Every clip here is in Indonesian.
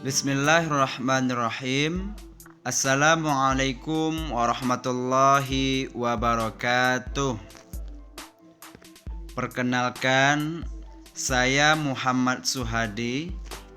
Bismillahirrahmanirrahim. Assalamualaikum warahmatullahi wabarakatuh. Perkenalkan, saya Muhammad Suhadi,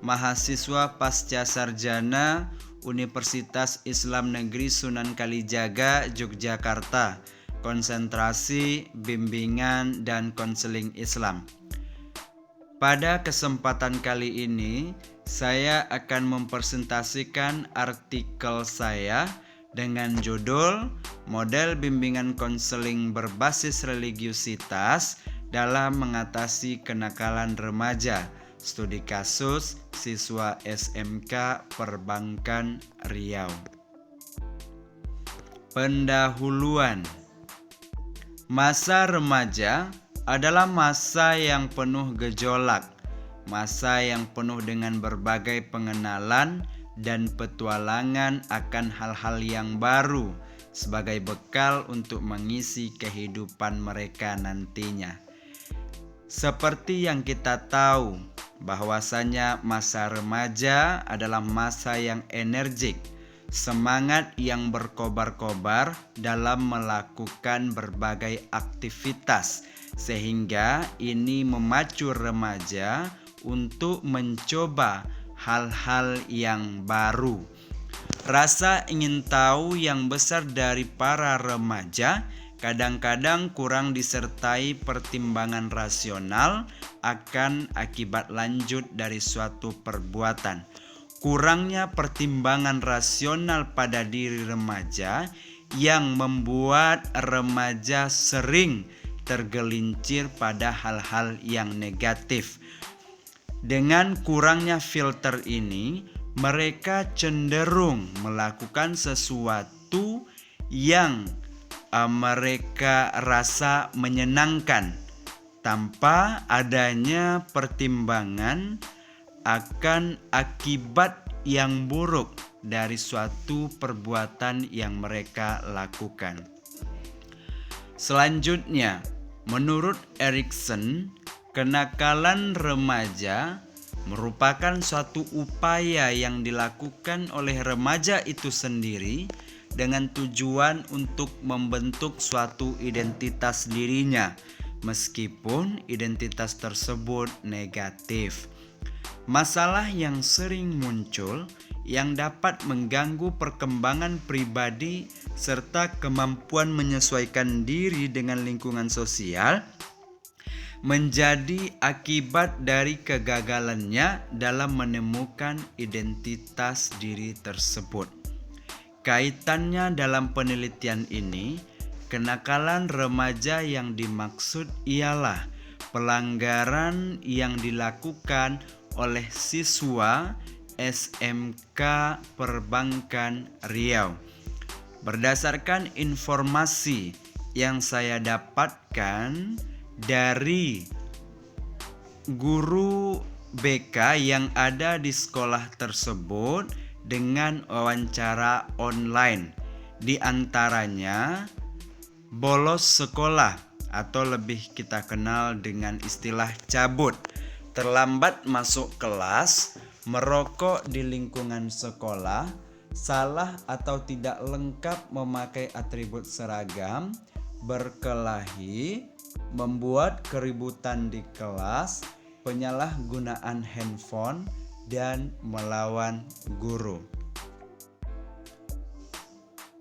mahasiswa pasca sarjana Universitas Islam Negeri Sunan Kalijaga, Yogyakarta, konsentrasi bimbingan dan konseling Islam. Pada kesempatan kali ini, saya akan mempresentasikan artikel saya dengan judul Model Bimbingan Konseling Berbasis Religiusitas dalam Mengatasi Kenakalan Remaja, Studi Kasus Siswa SMK Perbankan Riau. Pendahuluan. Masa remaja adalah masa yang penuh gejolak, masa yang penuh dengan berbagai pengenalan dan petualangan akan hal-hal yang baru sebagai bekal untuk mengisi kehidupan mereka nantinya. Seperti yang kita tahu, bahwasanya masa remaja adalah masa yang energik, semangat yang berkobar-kobar dalam melakukan berbagai aktivitas, sehingga ini memacu remaja untuk mencoba hal-hal yang baru. Rasa ingin tahu yang besar dari para remaja kadang-kadang kurang disertai pertimbangan rasional akan akibat lanjut dari suatu perbuatan. Kurangnya pertimbangan rasional pada diri remaja yang membuat remaja sering tergelincir pada hal-hal yang negatif. Dengan kurangnya filter ini, mereka cenderung melakukan sesuatu yang mereka rasa menyenangkan tanpa adanya pertimbangan akan akibat yang buruk dari suatu perbuatan yang mereka lakukan. Selanjutnya, menurut Erikson, kenakalan remaja merupakan suatu upaya yang dilakukan oleh remaja itu sendiri dengan tujuan untuk membentuk suatu identitas dirinya, meskipun identitas tersebut negatif. Masalah yang sering muncul yang dapat mengganggu perkembangan pribadi serta kemampuan menyesuaikan diri dengan lingkungan sosial menjadi akibat dari kegagalannya dalam menemukan identitas diri tersebut. Kaitannya dalam penelitian ini, kenakalan remaja yang dimaksud ialah pelanggaran yang dilakukan oleh siswa SMK Perbankan Riau. Berdasarkan informasi yang saya dapatkan dari guru BK yang ada di sekolah tersebut dengan wawancara online, di antaranya bolos sekolah atau lebih kita kenal dengan istilah cabut, terlambat masuk kelas, merokok di lingkungan sekolah, salah atau tidak lengkap memakai atribut seragam, berkelahi, membuat keributan di kelas, penyalahgunaan handphone, dan melawan guru.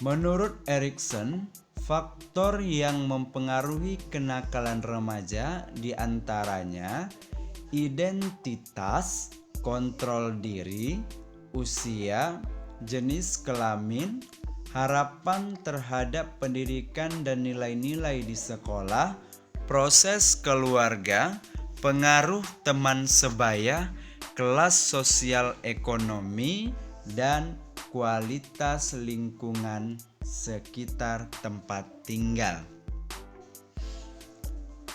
Menurut Erikson, faktor yang mempengaruhi kenakalan remaja diantaranya identitas, kontrol diri, usia, jenis kelamin, harapan terhadap pendidikan dan nilai-nilai di sekolah, proses keluarga, pengaruh teman sebaya, kelas sosial ekonomi, dan kualitas lingkungan sekitar tempat tinggal.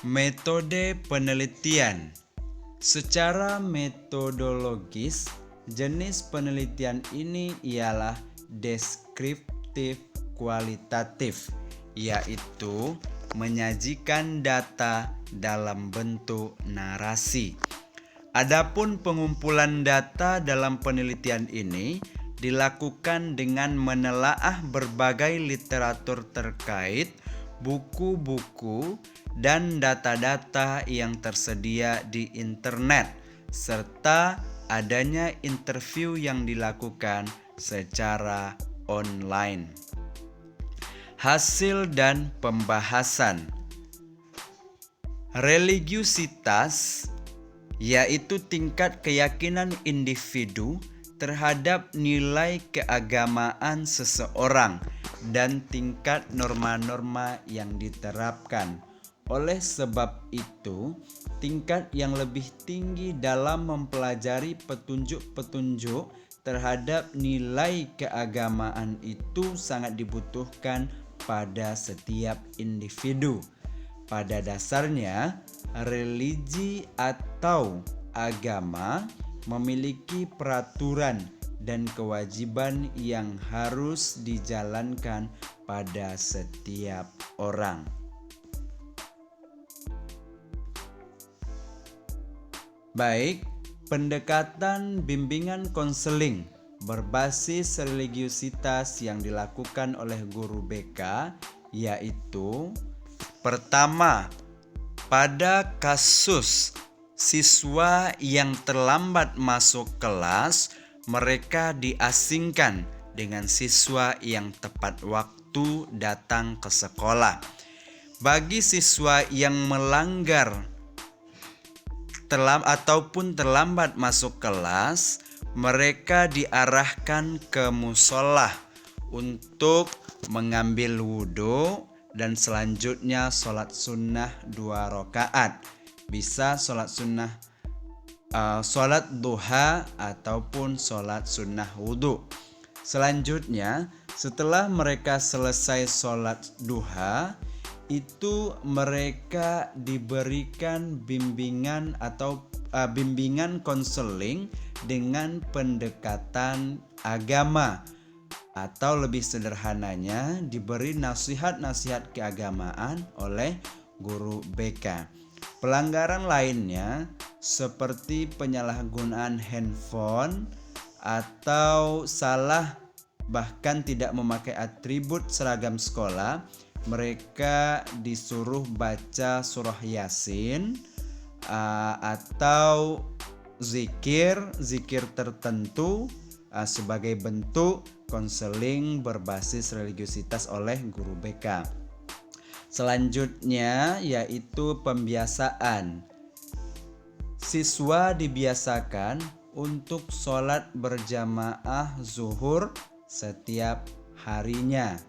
Metode penelitian. Secara metodologis, jenis penelitian ini ialah deskriptif kualitatif, yaitu menyajikan data dalam bentuk narasi. Adapun pengumpulan data dalam penelitian ini dilakukan dengan menelaah berbagai literatur terkait, buku-buku, dan data-data yang tersedia di internet, serta adanya interview yang dilakukan secara online. Hasil dan pembahasan. Religiusitas yaitu tingkat keyakinan individu terhadap nilai keagamaan seseorang dan tingkat norma-norma yang diterapkan. Oleh sebab itu, tingkat yang lebih tinggi dalam mempelajari petunjuk-petunjuk terhadap nilai keagamaan itu sangat dibutuhkan pada setiap individu. Pada dasarnya, religi atau agama memiliki peraturan dan kewajiban yang harus dijalankan pada setiap orang. Baik, pendekatan bimbingan konseling berbasis religiusitas yang dilakukan oleh guru BK yaitu: pertama, pada kasus siswa yang terlambat masuk kelas, mereka diasingkan dengan siswa yang tepat waktu datang ke sekolah. Bagi siswa yang melanggar ataupun terlambat masuk kelas, mereka diarahkan ke musola untuk mengambil wudhu dan selanjutnya sholat sunnah 2 rakaat. Bisa sholat sunnah, sholat duha ataupun sholat sunnah wudhu. Selanjutnya, setelah mereka selesai sholat duha, itu mereka diberikan bimbingan atau bimbingan konseling dengan pendekatan agama, atau lebih sederhananya diberi nasihat-nasihat keagamaan oleh guru BK. Pelanggaran lainnya seperti penyalahgunaan handphone atau salah bahkan tidak memakai atribut seragam sekolah, mereka disuruh baca surah Yasin atau zikir tertentu sebagai bentuk konseling berbasis religiusitas oleh guru BK. Selanjutnya yaitu pembiasaan. Siswa dibiasakan untuk sholat berjamaah zuhur setiap harinya.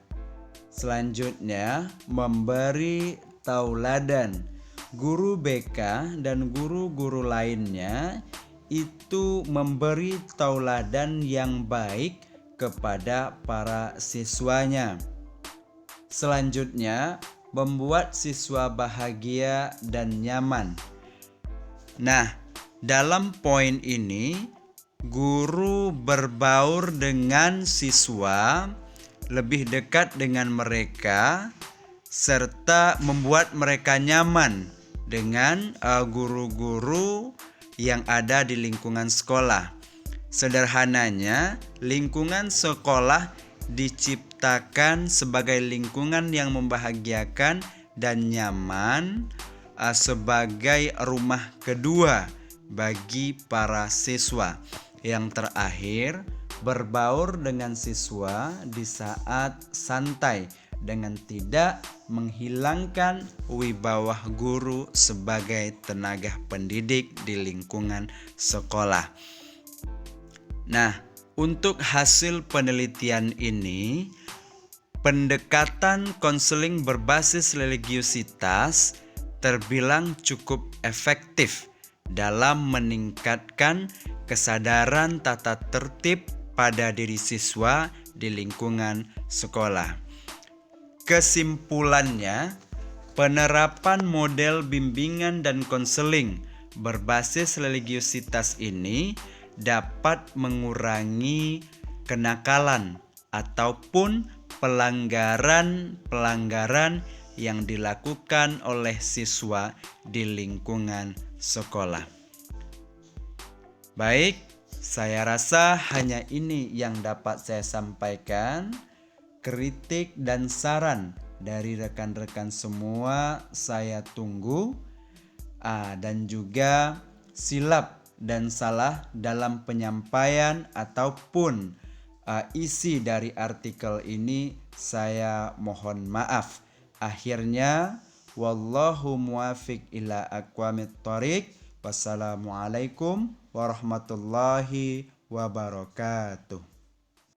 Selanjutnya, memberi tauladan. Guru BK dan guru-guru lainnya itu memberi tauladan yang baik kepada para siswanya. Selanjutnya, membuat siswa bahagia dan nyaman. Nah, dalam poin ini, guru berbaur dengan siswa, lebih dekat dengan mereka, serta membuat mereka nyaman dengan guru-guru yang ada di lingkungan sekolah. Sederhananya, lingkungan sekolah diciptakan sebagai lingkungan yang membahagiakan dan nyaman sebagai rumah kedua bagi para siswa. Yang terakhir, berbaur dengan siswa di saat santai dengan tidak menghilangkan wibawa guru sebagai tenaga pendidik di lingkungan sekolah. Nah, untuk hasil penelitian ini, pendekatan konseling berbasis religiusitas terbilang cukup efektif dalam meningkatkan kesadaran tata tertib pada diri siswa di lingkungan sekolah. Kesimpulannya, penerapan model bimbingan dan konseling berbasis religiusitas ini dapat mengurangi kenakalan ataupun pelanggaran-pelanggaran yang dilakukan oleh siswa di lingkungan sekolah. Baik, saya rasa hanya ini yang dapat saya sampaikan. Kritik dan saran dari rekan-rekan semua saya tunggu. Dan juga silap dan salah dalam penyampaian ataupun isi dari artikel ini saya mohon maaf. Akhirnya wallahu muwafiq ila aqwamit thoriq. Wassalamualaikum warahmatullahi wabarakatuh.